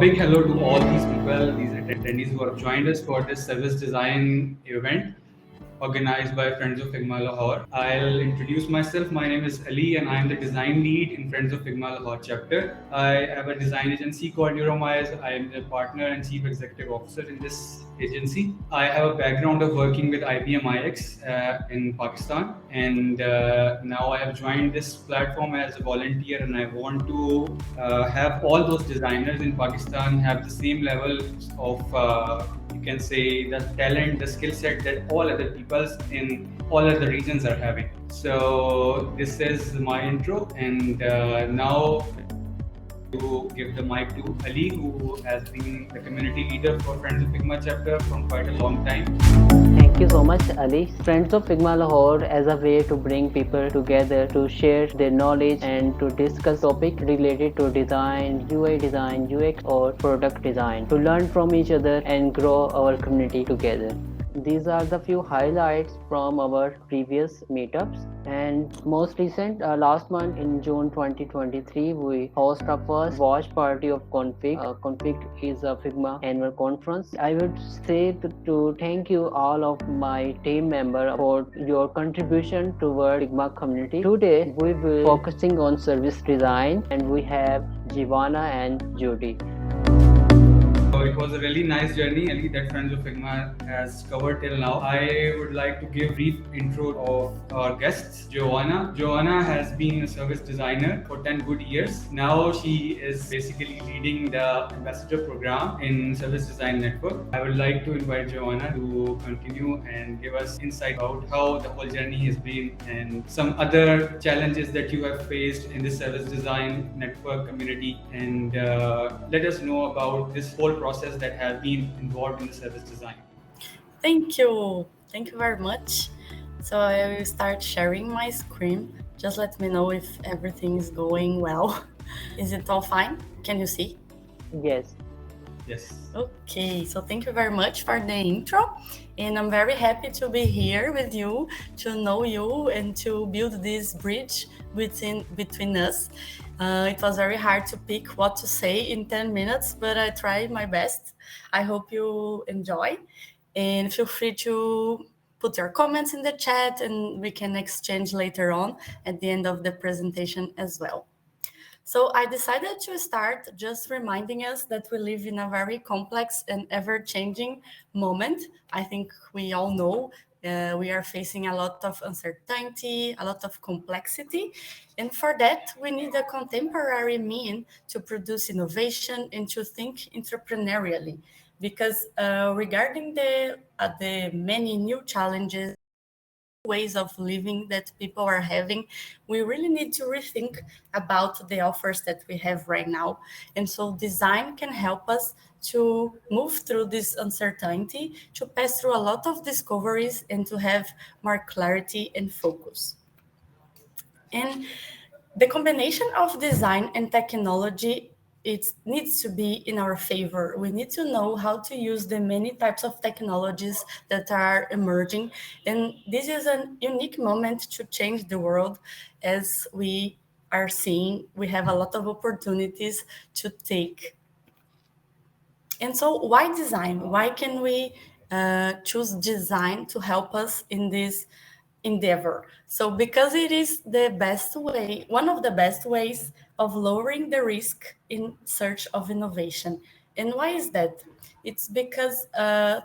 Big hello to all these people, these attendees who have joined us for this service design event organized by Friends of Figma Lahore. I'll introduce myself. My name is Ali and I'm the design lead in Friends of Figma Lahore chapter. I have a design agency called Neuromize. I am the partner and chief executive officer in this agency. I have a background of working with IBM iX in Pakistan, and now I have joined this platform as a volunteer, and I want to have all those designers in Pakistan have the same level of you can say the talent, the skill set that all other peoples in all other regions are having. So this is my intro, and now to give the mic to Ali, who has been the community leader for Friends of Figma chapter from quite a long time. Thank you so much, Ali. Friends of Figma Lahore as a way to bring people together to share their knowledge and to discuss topics related to design, UI design, UX or product design, to learn from each other and grow our community together. These are the few highlights from our previous meetups, and most recent last month in June 2023 we host our first watch party of Config. Config is a Figma annual conference. I would say to thank you all of my team member for your contribution toward Figma community. Today we will focusing on service design, and we have Giovanna and Judee. So it was a really nice journey, Ali, that Friends of Figma has covered till now. I would like to give a brief intro of our guests, Giovanna. Giovanna has been a service designer for 10 good years. Now she is basically leading the ambassador program in Service Design Network. I would like to invite Giovanna to continue and give us insight about how the whole journey has been and some other challenges that you have faced in the service design network community, and let us know about this whole process that has been involved in the service design. Thank you. Thank you very much. So I will start sharing my screen. Just let me know if everything is going well. Is it all fine? Can you see? Yes. Yes. Okay, so thank you very much for the intro. And I'm very happy to be here with you, to know you and to build this bridge between us. It was very hard to pick what to say in 10 minutes, but I tried my best. I hope you enjoy. And feel free to put your comments in the chat and we can exchange later on at the end of the presentation as well. So I decided to start just reminding us that we live in a very complex and ever-changing moment. I think we all know we are facing a lot of uncertainty, a lot of complexity. And for that, we need a contemporary mean to produce innovation and to think entrepreneurially. Because regarding the many new challenges, ways of living that people are having, we really need to rethink about the offers that we have right now. And so design can help us to move through this uncertainty, to pass through a lot of discoveries and to have more clarity and focus. And the combination of design and technology, it needs to be in our favor. We need to know how to use the many types of technologies that are emerging. And this is a unique moment to change the world. As we are seeing, we have a lot of opportunities to take. And so why design? Why can we choose design to help us in this endeavor? So because it is the best way, one of the best ways of lowering the risk in search of innovation. And why is that? It's because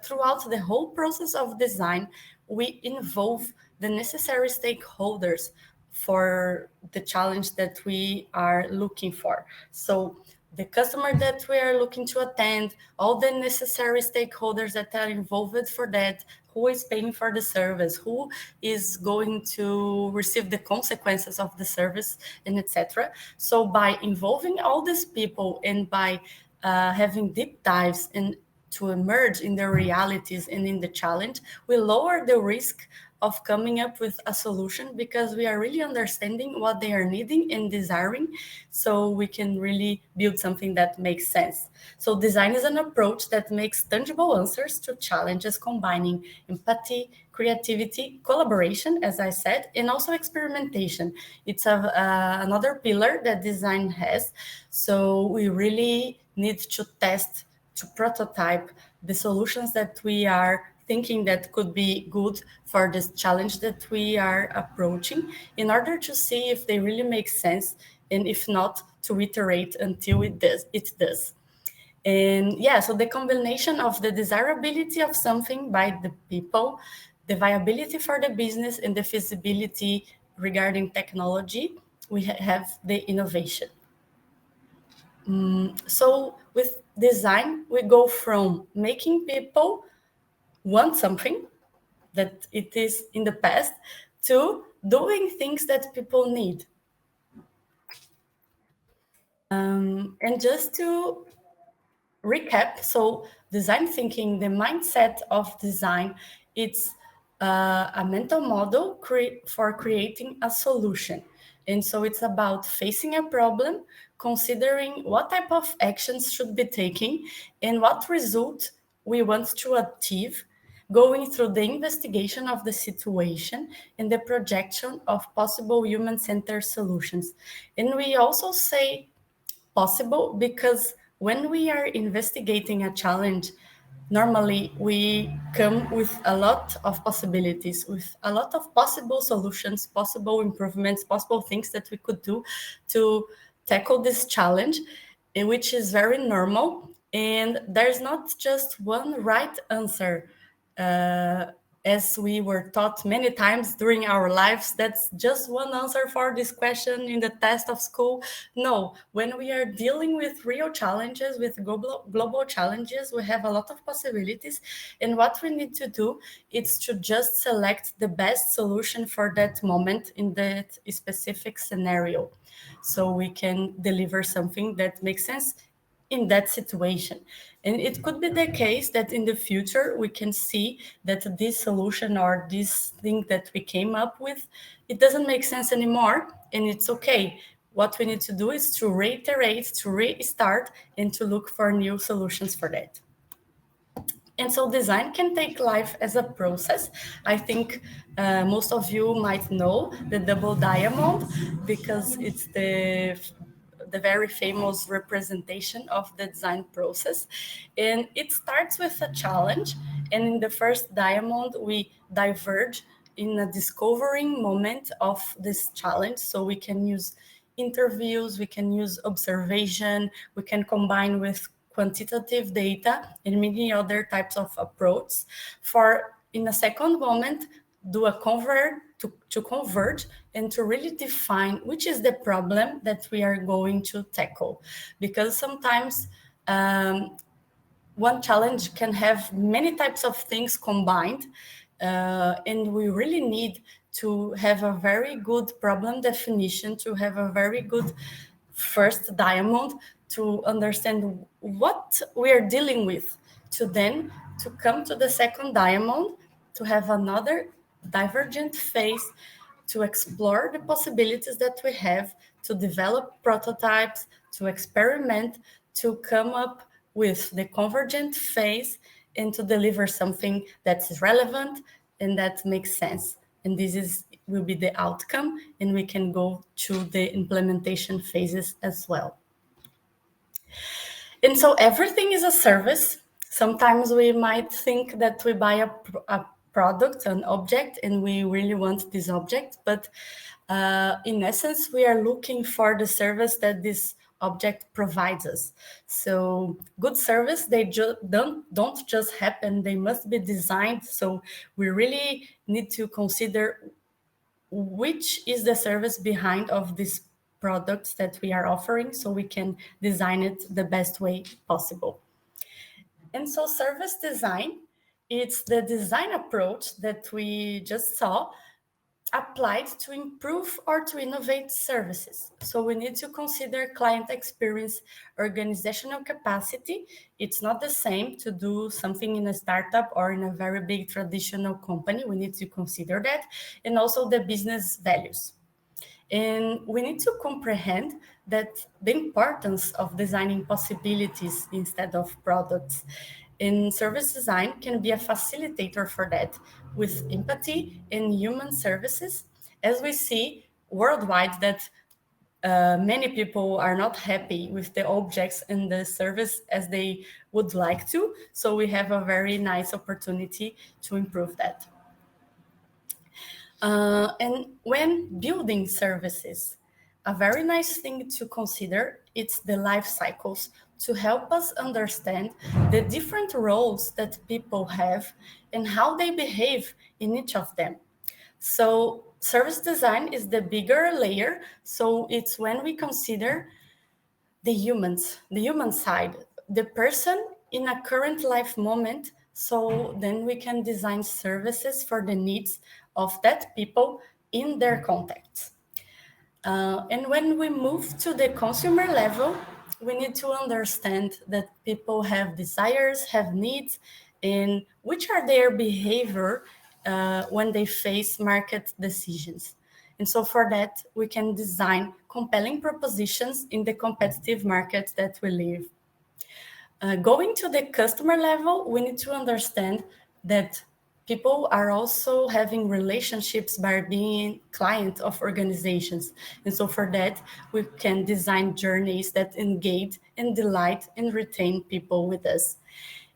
throughout the whole process of design, we involve the necessary stakeholders for the challenge that we are looking for. So the customer that we are looking to attend, all the necessary stakeholders that are involved for that, who is paying for the service, who is going to receive the consequences of the service, and etc. So by involving all these people and by having deep dives and to emerge in the realities and in the challenge, we lower the risk of coming up with a solution, because we are really understanding what they are needing and desiring, so we can really build something that makes sense. So design is an approach that makes tangible answers to challenges, combining empathy, creativity, collaboration, as I said, and also experimentation. It's another pillar that design has. So we really need to test, to prototype the solutions that we are thinking that could be good for this challenge that we are approaching, in order to see if they really make sense, and if not, to iterate until it does. And yeah, so the combination of the desirability of something by the people, the viability for the business, and the feasibility regarding technology, we have the innovation. So with design, we go from making people want something that it is in the past, to doing things that people need. And just to recap, so design thinking, the mindset of design, it's a mental model for creating a solution. And so it's about facing a problem, considering what type of actions should be taken and what result we want to achieve, going through the investigation of the situation and the projection of possible human-centered solutions. And we also say possible because when we are investigating a challenge, normally we come with a lot of possibilities, with a lot of possible solutions, possible improvements, possible things that we could do to tackle this challenge, which is very normal. And there's not just one right answer. As we were taught many times during our lives, that's just one answer for this question in the test of school. No, when we are dealing with real challenges, with global challenges, we have a lot of possibilities. And what we need to do is to just select the best solution for that moment in that specific scenario, so we can deliver something that makes sense in that situation. And it could be the case that in the future we can see that this solution or this thing that we came up with, it doesn't make sense anymore, and it's okay. What we need to do is to reiterate, to restart, and to look for new solutions for that. And so design can take life as a process. I think most of you might know the double diamond, because it's the very famous representation of the design process. And it starts with a challenge. And in the first diamond, we diverge in a discovering moment of this challenge. So we can use interviews, we can use observation, we can combine with quantitative data and many other types of approaches. For in a second moment, do a to converge and to really define which is the problem that we are going to tackle. Because sometimes one challenge can have many types of things combined, and we really need to have a very good problem definition, to have a very good first diamond, to understand what we are dealing with, to then to come to the second diamond, to have another divergent phase, to explore the possibilities that we have, to develop prototypes, to experiment, to come up with the convergent phase, and to deliver something that's relevant and that makes sense. And this will be the outcome, and we can go to the implementation phases as well. And so everything is a service. Sometimes we might think that we buy a product, an object, and we really want this object, but in essence, we are looking for the service that this object provides us. So good service, they don't just happen, they must be designed. So we really need to consider which is the service behind of these products that we are offering, so we can design it the best way possible. And so service design, it's the design approach that we just saw, applied to improve or to innovate services. So we need to consider client experience, organizational capacity. It's not the same to do something in a startup or in a very big traditional company. We need to consider that. And also the business values. And we need to comprehend that the importance of designing possibilities instead of products. And service design can be a facilitator for that with empathy and human services, as we see worldwide that many people are not happy with the objects and the service as they would like to. So we have a very nice opportunity to improve that. And when building services, a very nice thing to consider is the life cycles to help us understand the different roles that people have and how they behave in each of them. So service design is the bigger layer. So it's when we consider the human side, the person in a current life moment. So then we can design services for the needs of that people in their context. And when we move to the consumer level, we need to understand that people have desires, have needs, and which are their behavior when they face market decisions. And so for that, we can design compelling propositions in the competitive market that we live. Going to the customer level, we need to understand that people are also having relationships by being client of organizations. And so for that, we can design journeys that engage and delight and retain people with us.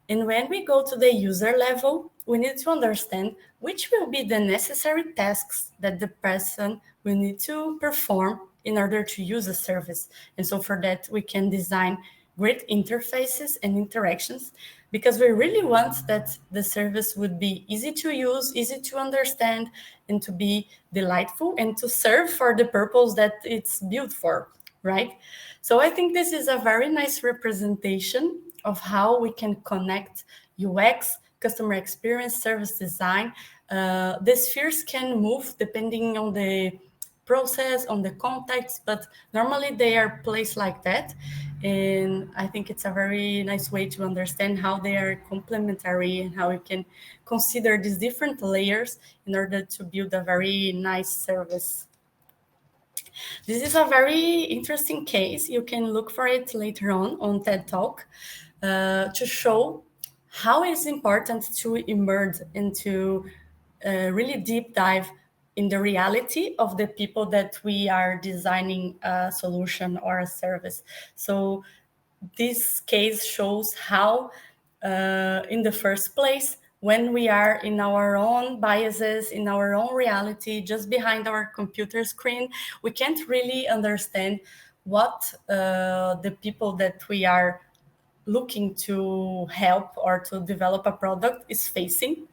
And when we go to the user level, we need to understand which will be the necessary tasks that the person will need to perform in order to use a service. And so for that, we can design great interfaces and interactions because we really want that the service would be easy to use, easy to understand, and to be delightful and to serve for the purpose that it's built for, right? So I think this is a very nice representation of how we can connect UX, customer experience, service design. The spheres can move depending on the process, on the context, but normally they are placed like that. And I think it's a very nice way to understand how they are complementary and how we can consider these different layers in order to build a very nice service. This is a very interesting case. You can look for it later on TED Talk to show how it is important to emerge into really deep dive in the reality of the people that we are designing a solution or a service. So this case shows how, in the first place, when we are in our own biases, in our own reality, just behind our computer screen, we can't really understand what the people that we are looking to help or to develop a product is facing.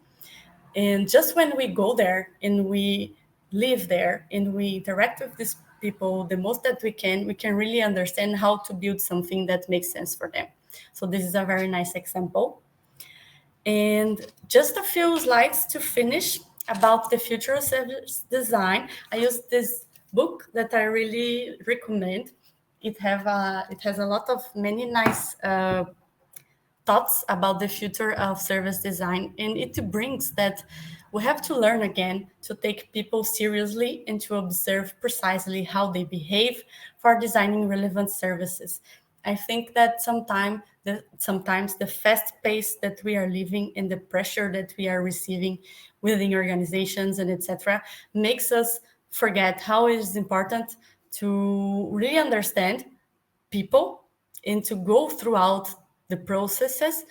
And just when we go there and we live there and we interact with these people the most that we can really understand how to build something that makes sense for them. So this is a very nice example. And just a few slides to finish about the future of service design. I used this book that I really recommend. It has a lot of many nice thoughts about the future of service design, and it brings that we have to learn again to take people seriously and to observe precisely how they behave for designing relevant services. I think that sometimes the fast pace that we are living and the pressure that we are receiving within organizations and etc. makes us forget how it is important to really understand people and to go throughout the processes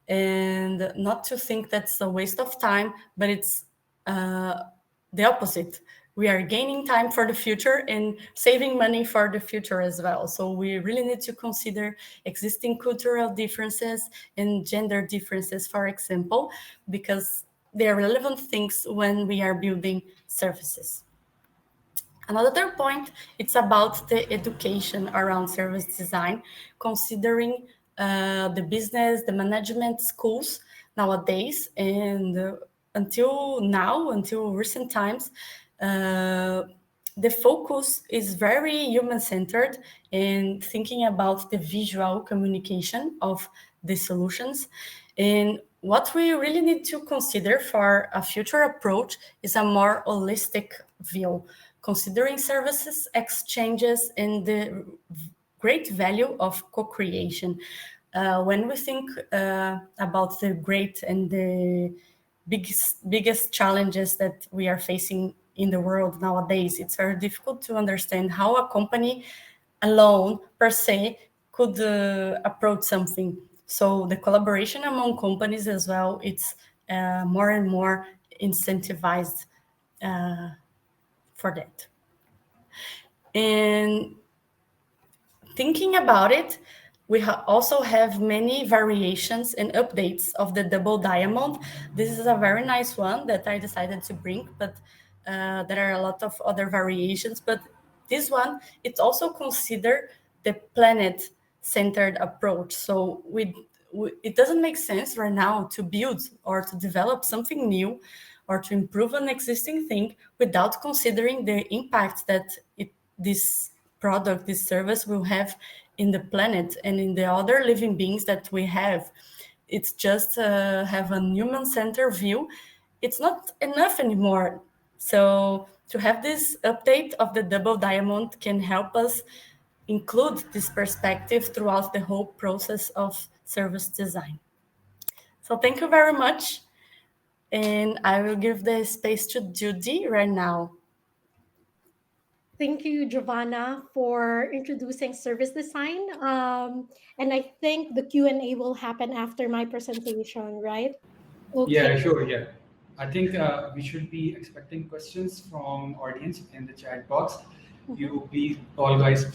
and not to think that's a waste of time, but it's the opposite. We are gaining time for the future and saving money for the future as well. So we really need to consider existing cultural differences and gender differences, for example, because they are relevant things when we are building services. Another point, it's about the education around service design, considering the business, the management schools nowadays, and until now, until recent times, uh, the focus is very human-centered and thinking about the visual communication of the solutions. And what we really need to consider for a future approach is a more holistic view, considering services, exchanges, and the great value of co-creation. When we think about the great and the biggest challenges that we are facing in the world nowadays, it's very difficult to understand how a company alone per se could approach something. So the collaboration among companies as well, it's more and more incentivized for that. And thinking about it, we also have many variations and updates of the double diamond. This is a very nice one that I decided to bring, but there are a lot of other variations. But this one, it's also considered the planet-centered approach. So it doesn't make sense right now to build or to develop something new or to improve an existing thing without considering the impact that this product, this service will have in the planet and in the other living beings that we have. It's just have a human-centered view. It's not enough anymore. So to have this update of the double diamond can help us include this perspective throughout the whole process of service design. So thank you very much. And I will give the space to Judee right now. Thank you, Giovanna, for introducing service design. And I think the Q&A will happen after my presentation, right? Okay. Yeah, sure. Yeah, I think we should be expecting questions from audience in the chat box. You please, all guys,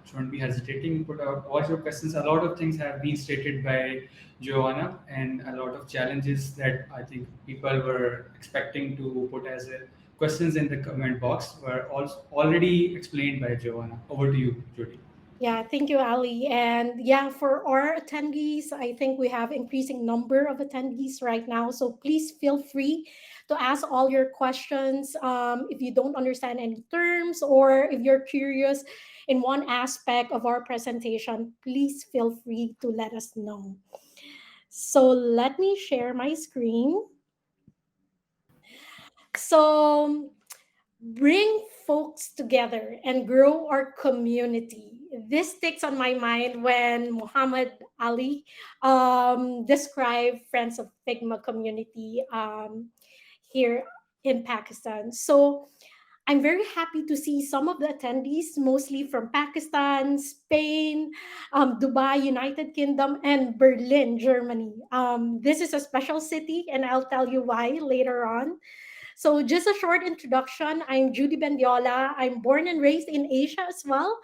shouldn't be hesitating. Put out all your questions. A lot of things have been stated by Giovanna, and a lot of challenges that I think people were expecting to put as questions in the comment box were also already explained by Giovanna. Over to you, Judee. Yeah, thank you, Ali. And yeah, for our attendees, I think we have increasing number of attendees right now. So please feel free to ask all your questions. If you don't understand any terms or if you're curious in one aspect of our presentation, please feel free to let us know. So let me share my screen. So bring folks together and grow our community. This sticks on my mind when Muhammad Ali described Friends of Figma community here in Pakistan. So I'm very happy to see some of the attendees, mostly from Pakistan, Spain, Dubai, United Kingdom, and Berlin, Germany. This is a special city, and I'll tell you why later on. So, just a short introduction. I'm Judee Bendiola. I'm born and raised in Asia as well.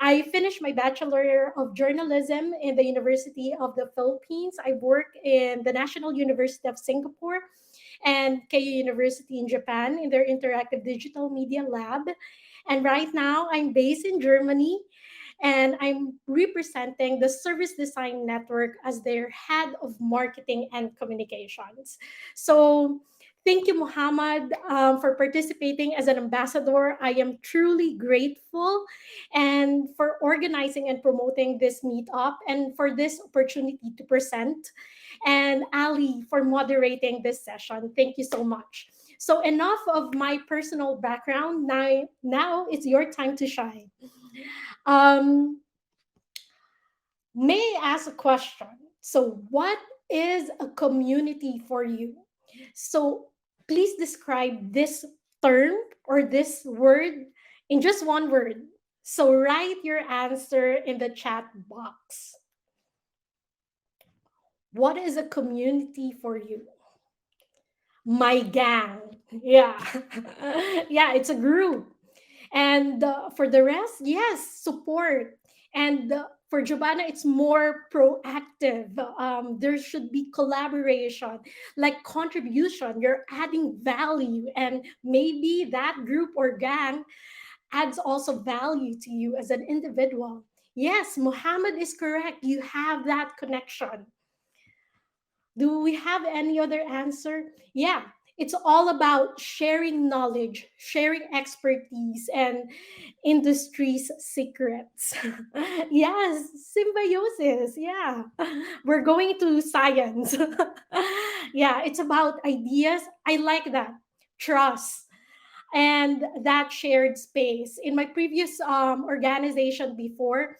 I finished my Bachelor of Journalism in the University of the Philippines. I work in the National University of Singapore and Keio University in Japan in their Interactive Digital Media Lab. And right now, I'm based in Germany and I'm representing the Service Design Network as their head of marketing and communications. So, thank you, Muhammad, for participating as an ambassador. I am truly grateful and for organizing and promoting this meetup and for this opportunity to present. And Ali for moderating this session. Thank you so much. So enough of my personal background. Now it's your time to shine. Um, may I ask a question? So what is a community for you? So please describe this term or this word in just one word. So write your answer in the chat box. What is a community for you? My gang. Yeah. Yeah, it's a group. And for the rest, yes, support. And for Giovanna, it's more proactive. There should be collaboration, like contribution. You're adding value, and maybe that group or gang adds also value to you as an individual. Yes, Muhammad is correct. You have that connection. Do we have any other answer? Yeah, It's all about sharing knowledge, sharing expertise, and industry's secrets. Yes, symbiosis. Yeah. We're going to science. Yeah, it's about ideas. I like that. Trust and that shared space. In my previous organization before,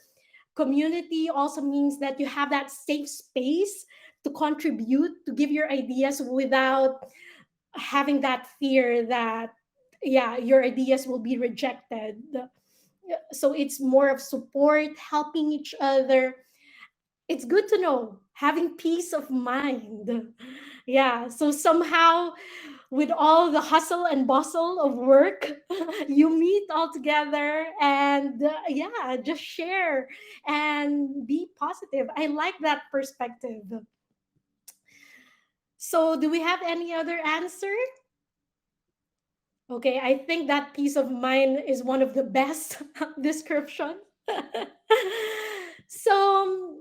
community also means that you have that safe space to contribute, to give your ideas without having that fear that, yeah, your ideas will be rejected. So it's more of support, helping each other. It's good to know, having peace of mind. Yeah, so somehow with all the hustle and bustle of work, you meet all together and yeah, just share and be positive. I like that perspective. So do we have any other answer? Okay, I think that peace of mind is one of the best description. So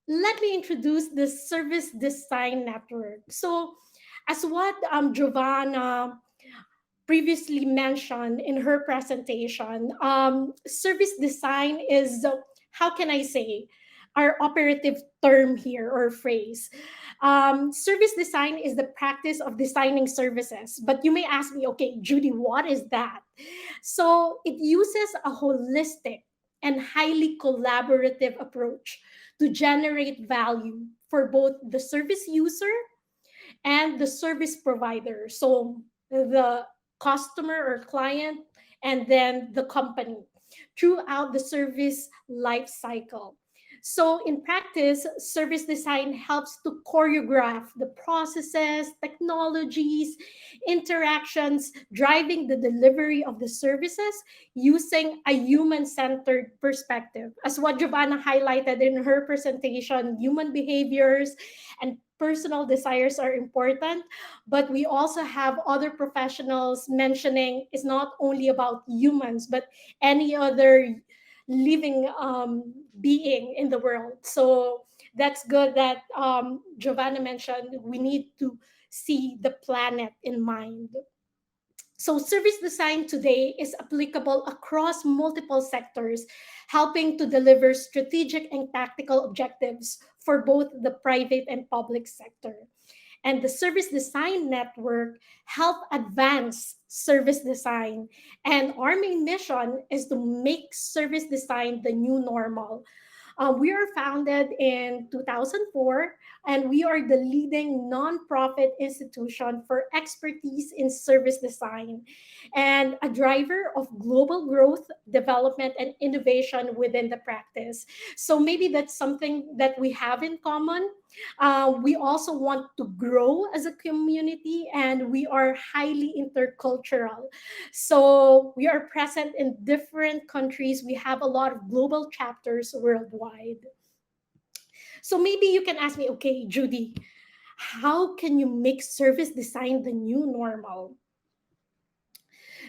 let me introduce the service design network. So as what Giovanna previously mentioned in her presentation, service design is, how can I say, our operative term here or phrase. Service design is the practice of designing services. But you may ask me, okay, Judy, what is that? So it uses a holistic and highly collaborative approach to generate value for both the service user and the service provider. So the customer or client, and then the company throughout the service life cycle. So in practice, service design helps to choreograph the processes, technologies, interactions, driving the delivery of the services using a human-centered perspective. As what Giovanna highlighted in her presentation, human behaviors and personal desires are important, but we also have other professionals mentioning it's not only about humans, but any other living being in the world. So that's good that Giovanna mentioned we need to see the planet in mind. So service design today is applicable across multiple sectors, helping to deliver strategic and tactical objectives for both the private and public sector. And the service design network help advance service design. And our main mission is to make service design the new normal. We are founded in 2004, and we are the leading nonprofit institution for expertise in service design and a driver of global growth, development, and innovation within the practice. So maybe that's something that we have in common. We also want to grow as a community, and we are highly intercultural. So we are present in different countries. We have a lot of global chapters worldwide. So maybe you can ask me, okay, Judy, how can you make service design the new normal?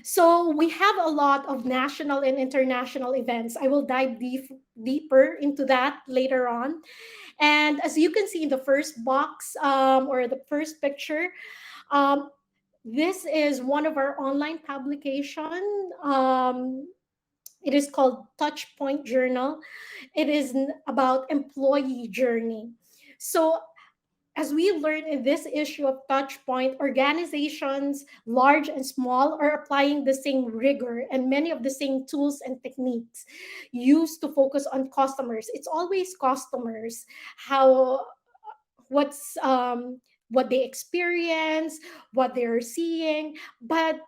So we have a lot of national and international events. I will dive deeper into that later on. And as you can see in the first box or the first picture, um, this is one of our online publication. It is called Touchpoint Journal. It is about employee journey. So as we learned in this issue of Touchpoint, organizations, large and small, are applying the same rigor and many of the same tools and techniques used to focus on customers. It's always customers, how what's what they experience, what they're seeing, but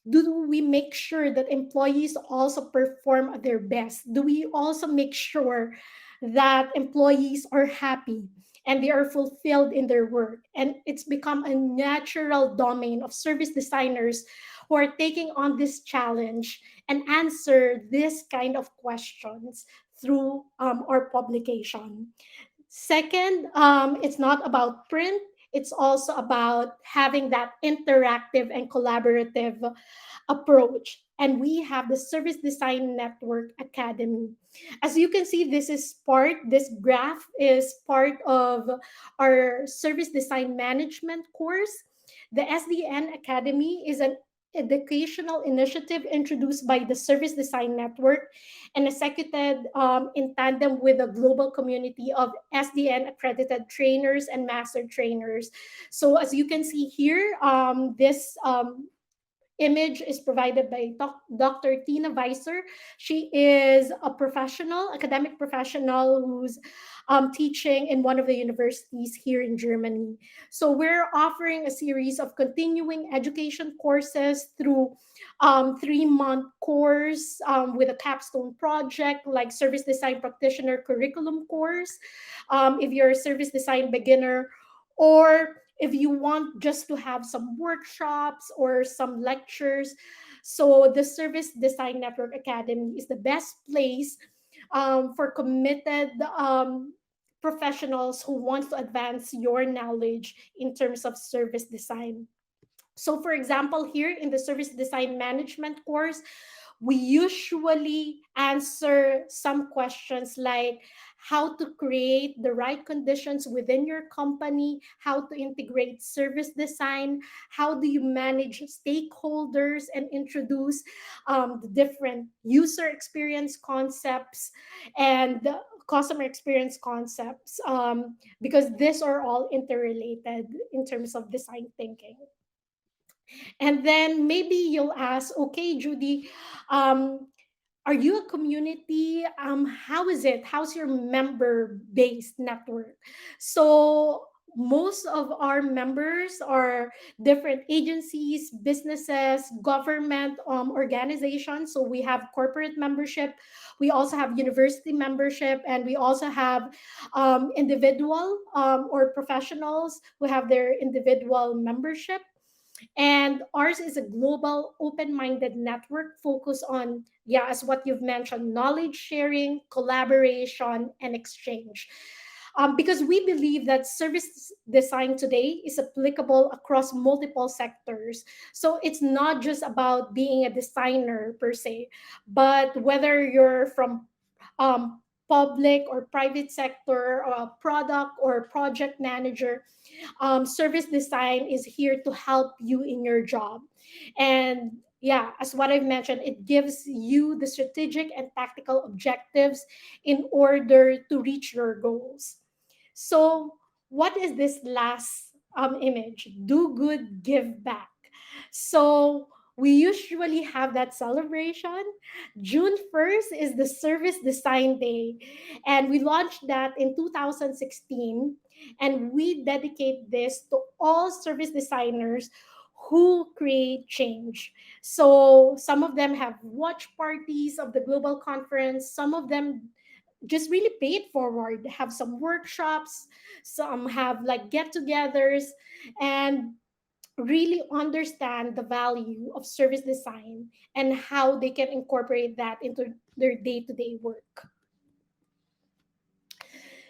do we make sure that employees also perform at their best? Do we also make sure that employees are happy and they are fulfilled in their work? And it's become a natural domain of service designers who are taking on this challenge and answer this kind of questions through our publication. Second, it's not about print. It's also about having that interactive and collaborative approach. And we have the Service Design Network Academy. As you can see, this graph is part of our service design management course. The SDN Academy is an educational initiative introduced by the Service Design Network and executed in tandem with a global community of SDN accredited trainers and master trainers. So as you can see here, this image is provided by Dr. Tina Weiser. She is a professional, academic professional who's teaching in one of the universities here in Germany. So we're offering a series of continuing education courses through 3-month course with a capstone project like service design practitioner curriculum course. If you're a service design beginner, or if you want just to have some workshops or some lectures. So the Service Design Network Academy is the best place for committed professionals who want to advance your knowledge in terms of service design. So, for example, here in the service design management course, we usually answer some questions like how to create the right conditions within your company, how to integrate service design, how do you manage stakeholders and introduce the different user experience concepts and the customer experience concepts, because these are all interrelated in terms of design thinking. And then maybe you'll ask, okay, Judy, um, are you a community? How is it? How's your member based network? So most of our members are different agencies, businesses, government organizations. So we have corporate membership, we also have university membership, and we also have individual or professionals who have their individual membership. And ours is a global open-minded network focused on, yeah, as what you've mentioned, knowledge sharing, collaboration, and exchange. Because we believe that service design today is applicable across multiple sectors. So it's not just about being a designer per se, but whether you're from public or private sector, or a product or project manager, service design is here to help you in your job. And yeah, as what I've mentioned, it gives you the strategic and tactical objectives in order to reach your goals. So, what is this last image? Do good, give back. So, we usually have that celebration. June 1st is the Service Design Day, and we launched that in 2016. And we dedicate this to all service designers who create change. So, some of them have watch parties of the global conference, some of them just really pay it forward, have some workshops, some have like get-togethers, and really understand the value of service design and how they can incorporate that into their day-to-day work.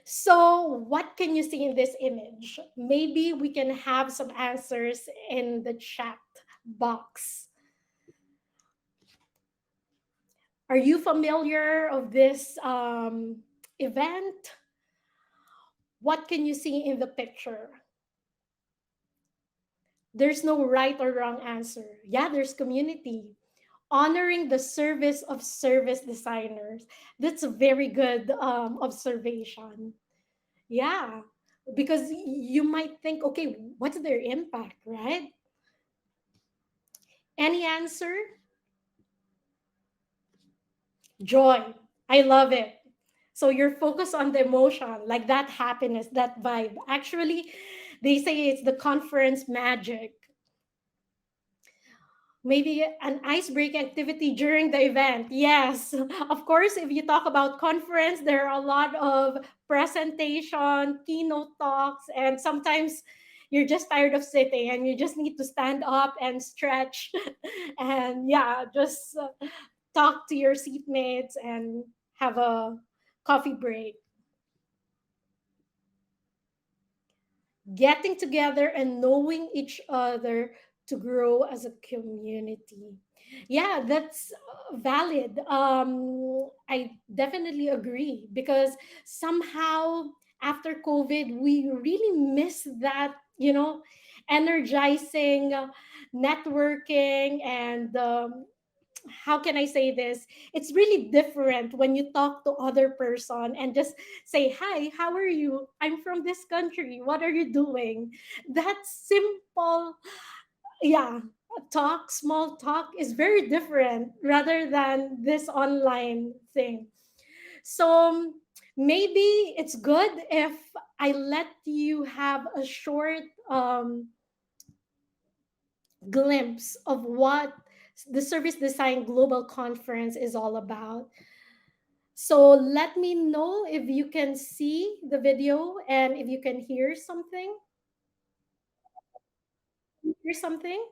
So what can you see in this image? Maybe we can have some answers in the chat box. Are you familiar of this event? What can you see in the picture? There's no right or wrong answer. Yeah, there's community. Honoring the service of service designers. That's a very good observation. Yeah, because you might think, okay, what's their impact, right? Any answer? Joy. I love it. So you're focused on the emotion, like that happiness, that vibe. Actually, they say it's the conference magic. Maybe an icebreaking activity during the event. Yes, of course, if you talk about conference, there are a lot of presentation, keynote talks, and sometimes you're just tired of sitting and you just need to stand up and stretch and yeah, just talk to your seatmates and have a coffee break. Getting together and knowing each other to grow as a community. Yeah, that's valid. I definitely agree because somehow after COVID, we really miss that you know, energizing networking, and how can I say this? It's really different when you talk to other person and just say, "Hi, how are you? I'm from this country. What are you doing?" That simple, yeah, talk, small talk is very different rather than this online thing. So maybe it's good if I let you have a short glimpse of what the Service Design Global Conference is all about. So let me know if you can see the video and if you can hear something. Hear something?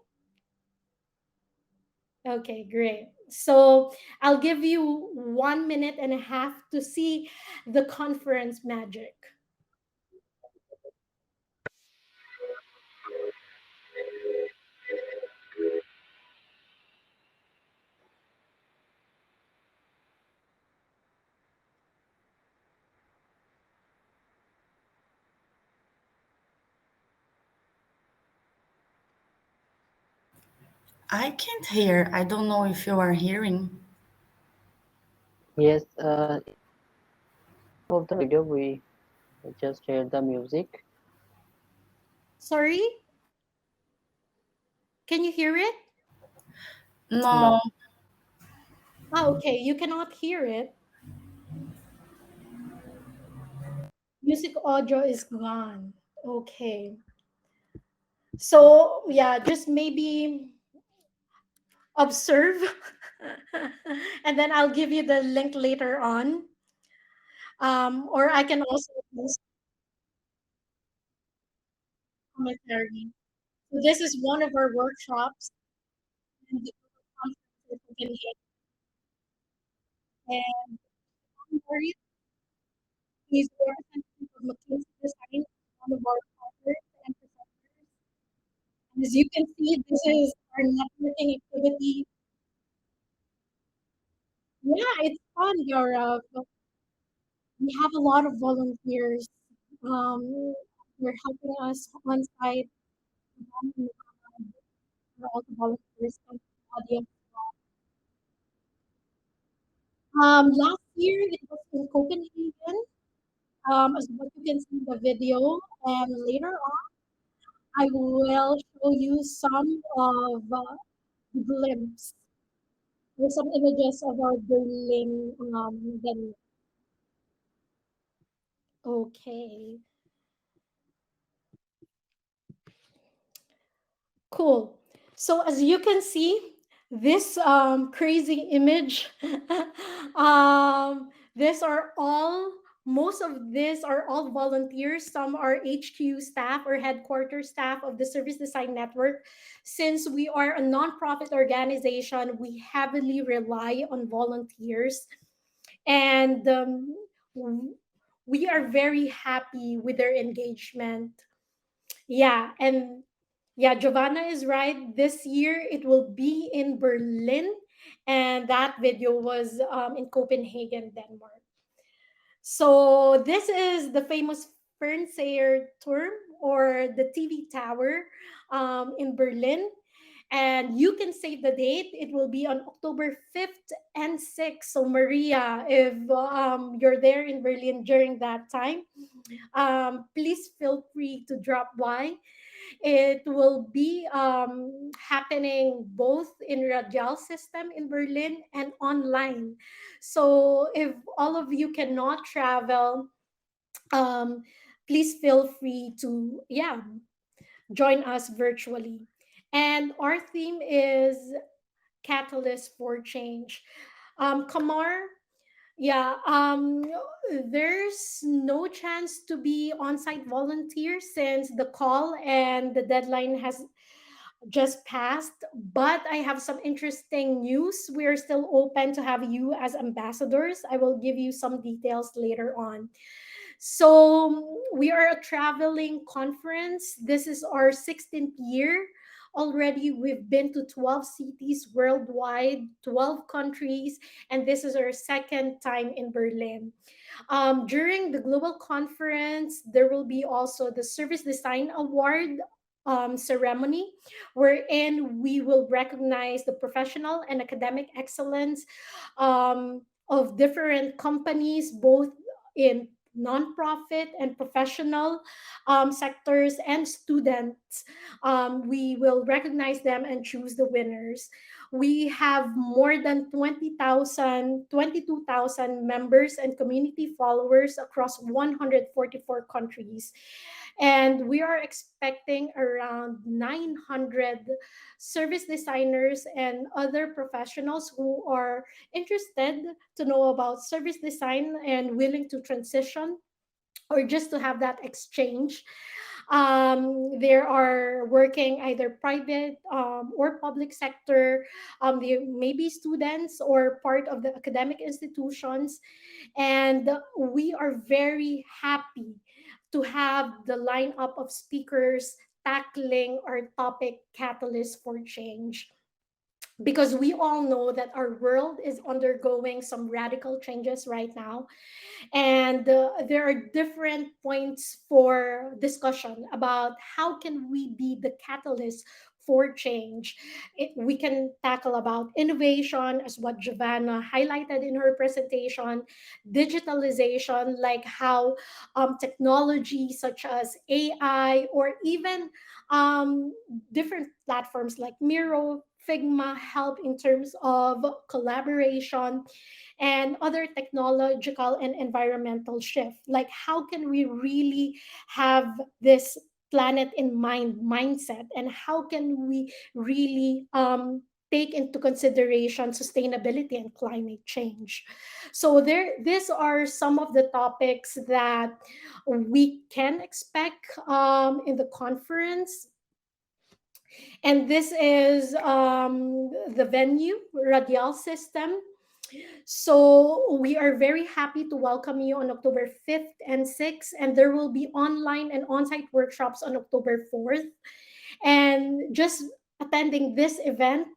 Okay, great. So I'll give you 1 minute and a half to see the conference magic. I can't hear. I don't know if you are hearing. Yes, of the video we just heard the music. Sorry, can you hear it? No, No, Ah, okay, you cannot hear it. Music audio is gone. Okay. So, yeah, just maybe observe. And then I'll give you the link later on. Or I can also post commentary. So this is one of our workshops and the conference that you can get. And commentary is your attention for McKinsey Design, one of our partners and presenters. And as you can see, this is our networking activity. Yeah, it's fun, Gaurav. We have a lot of volunteers. They're helping us on site. For all the volunteers and the audience. Last year it was in Copenhagen. As what you can see in the video, and later on I will show you some of glimpse or some images of our Berlin venue. Okay, cool. So as you can see, this crazy image, these are all, most of these are all volunteers. Some are HQ staff or headquarters staff of the Service Design Network. Since we are a nonprofit organization, we heavily rely on volunteers, and w- we are very happy with their engagement. Yeah, and yeah, Giovanna is right. This year it will be in Berlin, and that video was in Copenhagen, Denmark. So this is the famous Fernseher Turm, or the TV tower in Berlin. And you can save the date. It will be on October 5th and 6th. So Maria, if you're there in Berlin during that time, please feel free to drop by. It will be happening both in Radial system in Berlin and online. So if all of you cannot travel, um, please feel free to, yeah, join us virtually. And our theme is Catalyst for Change. Kamar, yeah, there's no chance to be on-site volunteer since the call and the deadline has just passed, but I have some interesting news. We're still open to have you as ambassadors. I will give you some details later on. So we are a traveling conference. This is our 16th year already we've been to 12 cities worldwide, 12 countries, and this is our second time in Berlin. During the global conference, there will be also the Service Design Award ceremony, wherein we will recognize the professional and academic excellence of different companies, both in nonprofit and professional sectors and students. We will recognize them and choose the winners. We have more than 20,000, 22,000 members and community followers across 144 countries. And we are expecting around 900 service designers and other professionals who are interested to know about service design and willing to transition or just to have that exchange. There are working either private or public sector. They may be students or part of the academic institutions. And we are very happy to have the lineup of speakers tackling our topic, Catalyst for Change, because we all know that our world is undergoing some radical changes right now, and there are different points for discussion about how can we be the catalyst for change. We can tackle about innovation, as what Giovanna highlighted in her presentation, digitalization, like how technology such as AI or even um, different platforms like Miro, Figma help in terms of collaboration, and other technological and environmental shift. Like, how can we really have this planet in mind mindset, and how can we really take into consideration sustainability and climate change? So these are some of the topics that we can expect in the conference. And this is the venue, Radial System. So we are very happy to welcome you on October 5th and 6th, and there will be online and on-site workshops on October 4th. And just attending this event,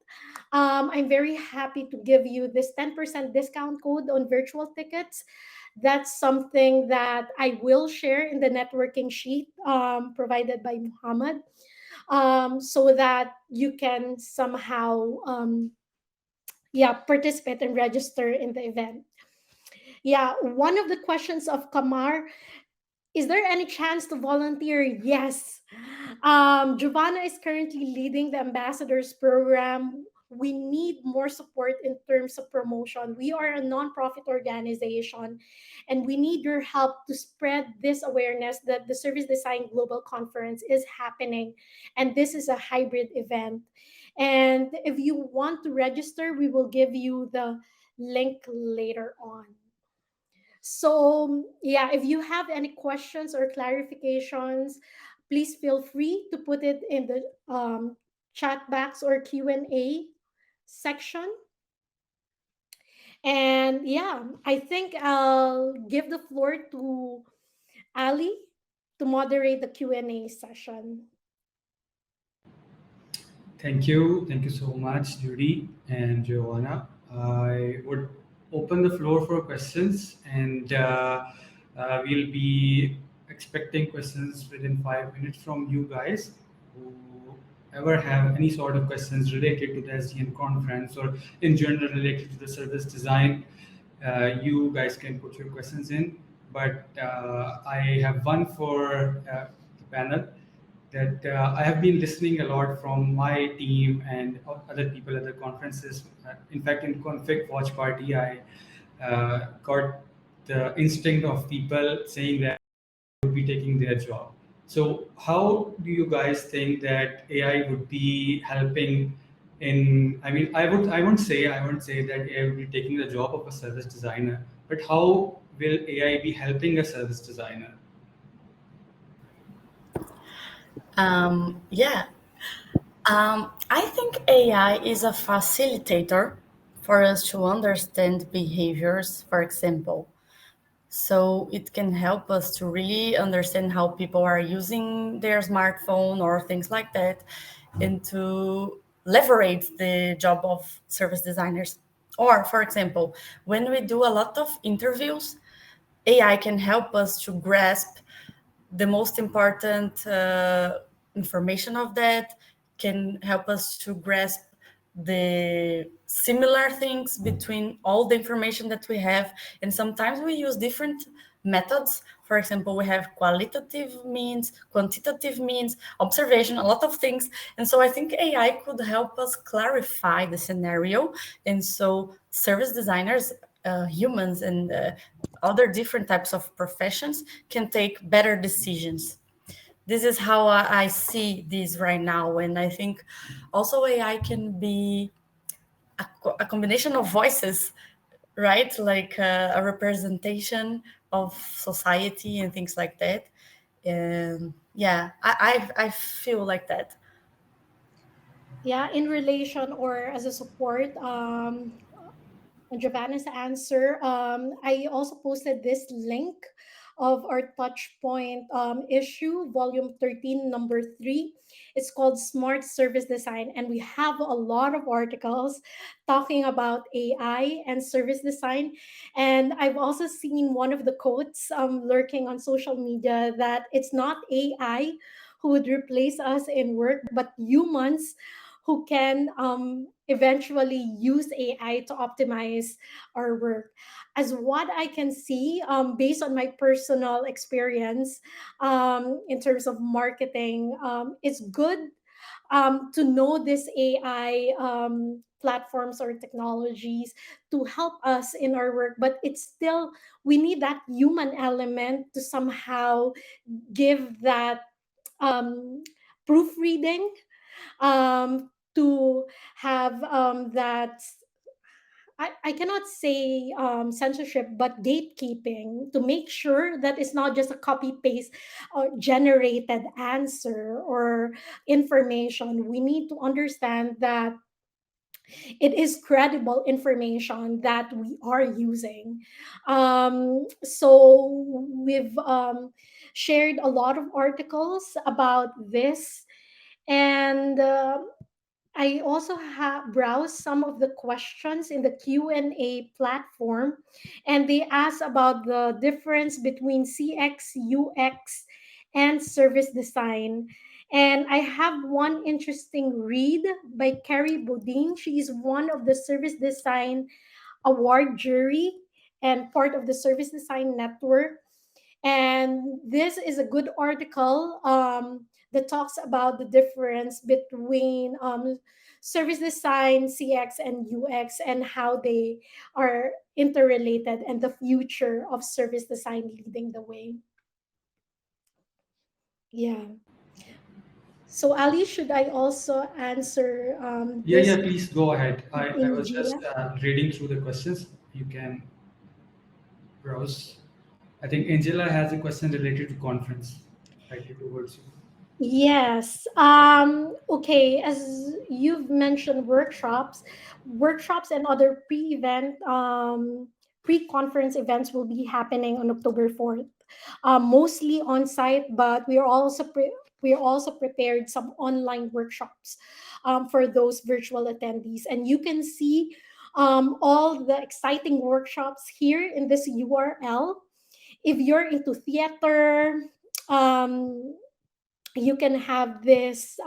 I'm very happy to give you this 10% discount code on virtual tickets. That's something that I will share in the networking sheet provided by Muhammad, so that you can somehow participate and register in the event. Yeah, one of the questions of Kamar: is there any chance to volunteer? Yes. Giovanna is currently leading the ambassadors program. We need more support in terms of promotion. We are a nonprofit organization, and we need your help to spread this awareness that the Service Design Global Conference is happening, and this is a hybrid event. And if you want to register, we will give you the link later on. So, yeah, if you have any questions or clarifications, please feel free to put it in the chat box or Q&A section. And yeah, I think I'll give the floor to Ali to moderate the Q&A session. Thank you so much, Judy and Giovanna. I would open the floor for questions, and we'll be expecting questions within 5 minutes from you guys who ever have any sort of questions related to the SDN conference or in general related to the service design. You guys can put your questions in, but I have one for the panel that I have been listening a lot from my team and other people at the conferences. In fact, in Config Watch Party, I got the instinct of people saying that would be taking their job. So, how do you guys think that AI would be helping in? I mean, I won't say that AI would be taking the job of a service designer, but how will AI be helping a service designer? Yeah, I think AI is a facilitator for us to understand behaviors, for example. So it can help us to really understand how people are using their smartphone or things like that. and to leverage the job of service designers. Or, for example, when we do a lot of interviews, AI can help us to grasp the most important information of that, can help us to grasp the similar things between all the information that we have. And sometimes we use different methods. For example, we have qualitative means, quantitative means, observation, a lot of things. And so I think AI could help us clarify the scenario. And so service designers, humans, and other different types of professions can take better decisions. This is how I see this right now. And I think also AI can be a combination of voices, right? Like a representation of society and things like that. And yeah, I feel like that. Yeah, in relation or as a support, on Giovanna's answer, I also posted this link of our touch point issue, volume 13, number 3. It's called Smart Service Design, and we have a lot of articles talking about AI and service design. And I've also seen one of the quotes lurking on social media that it's not AI who would replace us in work, but humans who can eventually use AI to optimize our work. As what I can see, based on my personal experience in terms of marketing, it's good to know this AI platforms or technologies to help us in our work, but it's still, we need that human element to somehow give that proofreading, to have that, I cannot say censorship, but gatekeeping to make sure that it's not just a copy paste or generated answer or information. We need to understand that it is credible information that we are using. So we've shared a lot of articles about this, and I also have browsed some of the questions in the Q&A platform, and they ask about the difference between CX, UX, and service design. And I have one interesting read by Carrie Bodine. She is one of the service design award jury and part of the service design network. And this is a good article that talks about the difference between service design, CX, and UX, and how they are interrelated, and the future of service design leading the way. Yeah. So, Ali, should I also answer Yeah, this yeah, please go ahead. I in was just Gia? reading through the questions. You can browse. I think Angela has a question related to conference, directly towards you. Yes. Okay. As you've mentioned, workshops and other pre-conference events will be happening on October 4th. Mostly on site, but we are also prepared some online workshops for those virtual attendees, and you can see all the exciting workshops here in this URL. If you're into theater, um, you can have this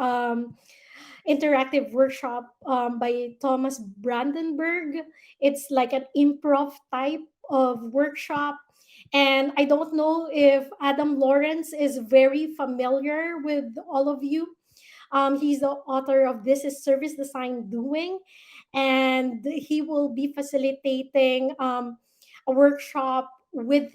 interactive workshop by Thomas Brandenburg. It's like an improv type of workshop. And I don't know if Adam Lawrence is very familiar with all of you. He's the author of This is Service Design Doing, and he will be facilitating a workshop with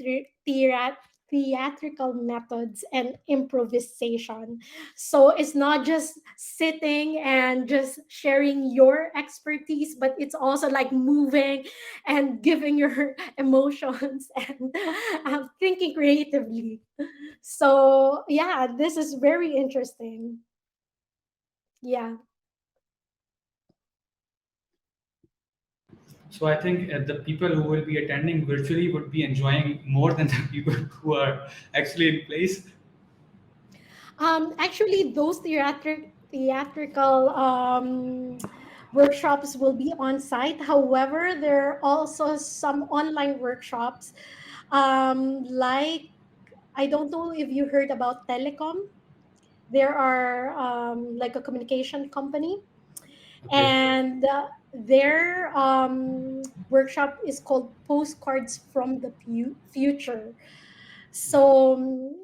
theatrical methods and improvisation. So it's not just sitting and just sharing your expertise, but it's also like moving and giving your emotions and thinking creatively. So yeah, this is very interesting. Yeah. So I think the people who will be attending virtually would be enjoying more than the people who are actually in place. Actually, those theatrical workshops will be on site. However, there are also some online workshops, like, I don't know if you heard about Telecom. There are like a communication company, Okay. and their workshop is called Postcards from the Future. So,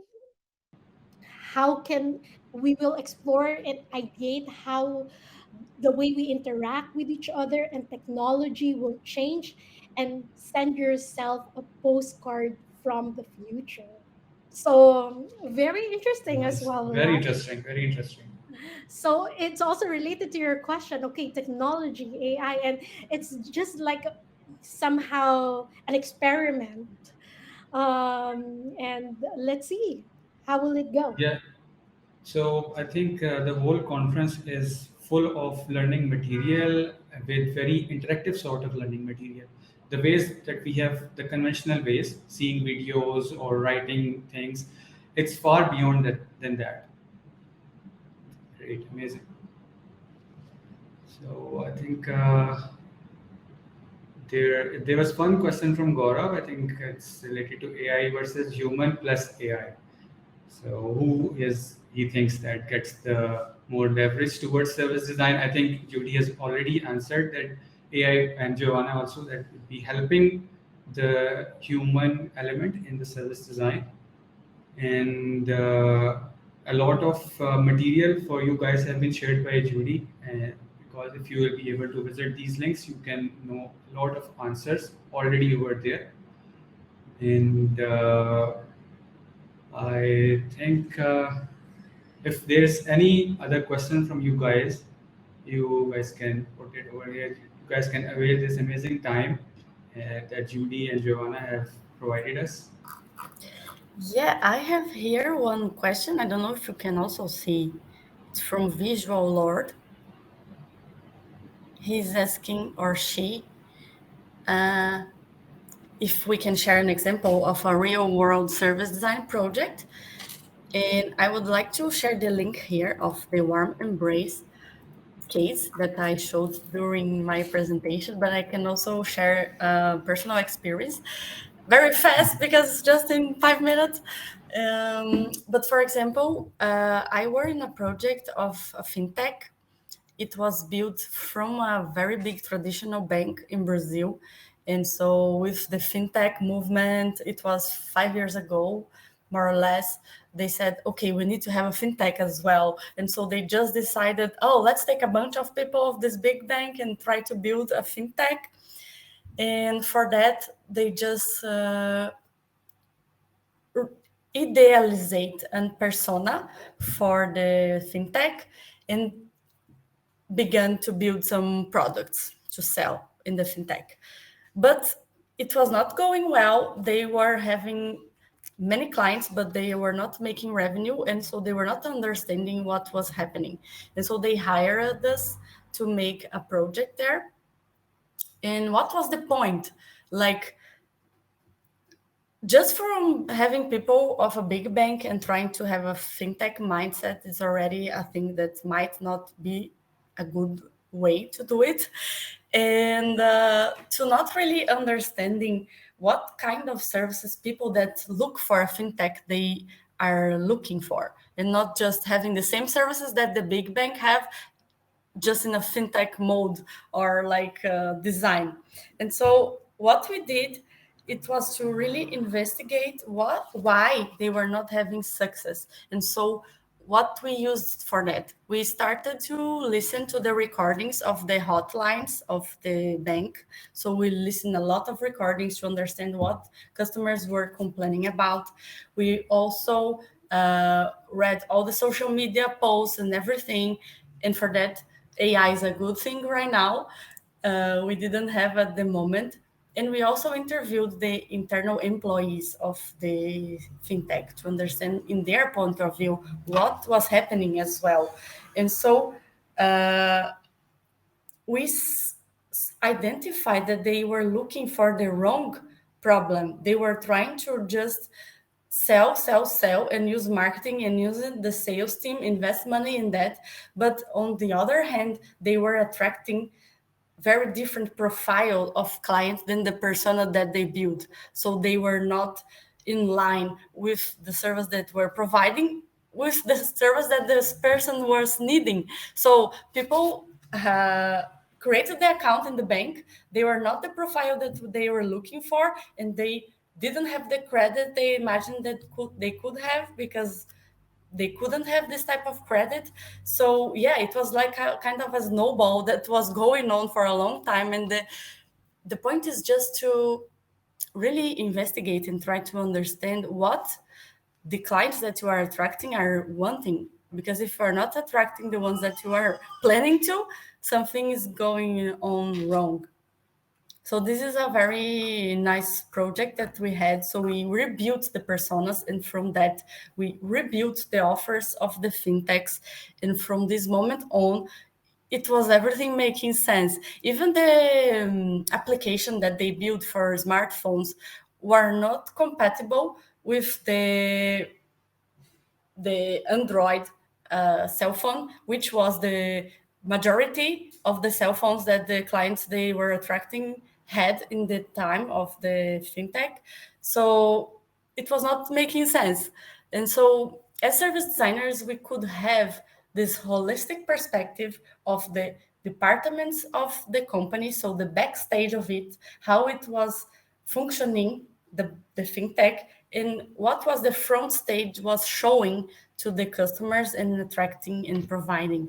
how can we will explore and ideate how the way we interact with each other and technology will change, and send yourself a postcard from the future. So, very interesting as Nice. well, Very right? interesting. Very interesting. So it's also related to your question. Okay, technology, AI, and it's just like somehow an experiment. And let's see how will it go. Yeah. So I think the whole conference is full of learning material with very interactive sort of learning material. The ways that we have the conventional ways, seeing videos or writing things, it's far beyond that than that. Great, amazing. So I think there was one question from Gaurav. I think it's related to AI versus human plus AI. So who is he thinks that gets the more leverage towards service design? I think Judee has already answered that AI, and Giovanna also, that would be helping the human element in the service design. And a lot of material for you guys have been shared by Judee. Because if you will be able to visit these links, you can know a lot of answers already over there. And I think if there's any other question from you guys can put it over here. You guys can avail this amazing time that Judee and Giovanna have provided us. Yeah, I have here one question. I don't know if you can also see. It's from Visual Lord. He's asking, or she, if we can share an example of a real world service design project. And I would like to share the link here of the warm embrace case that I showed during my presentation, but I can also share a personal experience very fast because it's just in 5 minutes. But for example, I were in a project of a fintech. It was built from a very big traditional bank in Brazil. And so, with the fintech movement, it was 5 years ago, more or less. They said, okay, we need to have a fintech as well. And so, they just decided, oh, let's take a bunch of people of this big bank and try to build a fintech. And for that, they just idealizate a persona for the fintech and began to build some products to sell in the fintech. But it was not going well. They were having many clients, but they were not making revenue. And so they were not understanding what was happening. And so they hired us to make a project there. And what was the point? Like, just from having people of a big bank and trying to have a fintech mindset is already a thing that might not be a good way to do it. And to not really understanding what kind of services people that look for a fintech they are looking for, and not just having the same services that the big bank have, just in a fintech mode or like design. And so what we did, it was to really investigate why they were not having success. And so what we used for that, we started to listen to the recordings of the hotlines of the bank. So we listened a lot of recordings to understand what customers were complaining about. We also read all the social media posts and everything. And for that, AI is a good thing right now. We didn't have at the moment. And we also interviewed the internal employees of the fintech to understand in their point of view what was happening as well. And so we identified that they were looking for the wrong problem. They were trying to just sell, and use marketing and using the sales team, invest money in that. But on the other hand, they were attracting very different profile of clients than the persona that they built. So they were not in line with the service that we're providing, with the service that this person was needing. So people created the account in the bank. They were not the profile that they were looking for, and they didn't have the credit they imagined that they could have, because they couldn't have this type of credit. So yeah, it was like a kind of a snowball that was going on for a long time. And the point is just to really investigate and try to understand what the clients that you are attracting are wanting. Because if you are not attracting the ones that you are planning to, something is going on wrong. So this is a very nice project that we had. So we rebuilt the personas, and from that we rebuilt the offers of the fintechs. And from this moment on, it was everything making sense. Even the application that they built for smartphones were not compatible with the Android cell phone, which was the majority of the cell phones that the clients they were attracting had in the time of the fintech. So it was not making sense. And so as service designers, we could have this holistic perspective of the departments of the company, so the backstage of it, how it was functioning, the fintech, and what was the front stage was showing to the customers and attracting and providing.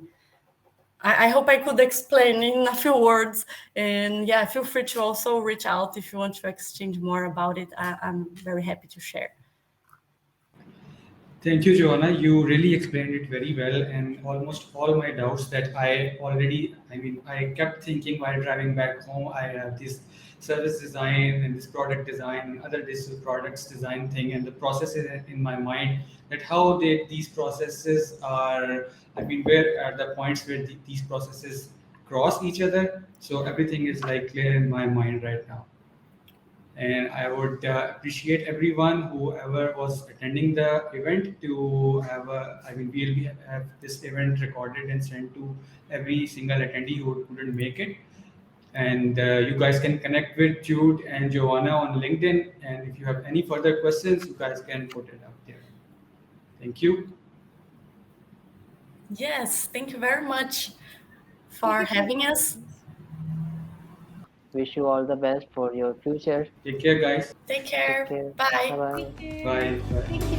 I hope I could explain in a few words. And yeah, feel free to also reach out if you want to exchange more about it. I'm very happy to share. Thank you, Giovanna. You really explained it very well, and almost all my doubts that I kept thinking while driving back home. I have this service design and this product design and other digital products design thing, and the process is in my mind that how these processes are, where are the points where these processes cross each other. So everything is like clear in my mind right now. And I would appreciate everyone whoever was attending the event to have have this event recorded and sent to every single attendee who couldn't make it. And you guys can connect with Jude and Giovanna on LinkedIn. And if you have any further questions, you guys can put it out there. Thank you. Yes, thank you very much for having us. Wish you all the best for your future. Take care, guys. Take care. Take care. Bye. Bye bye. Thank you. Bye. Bye. Thank you.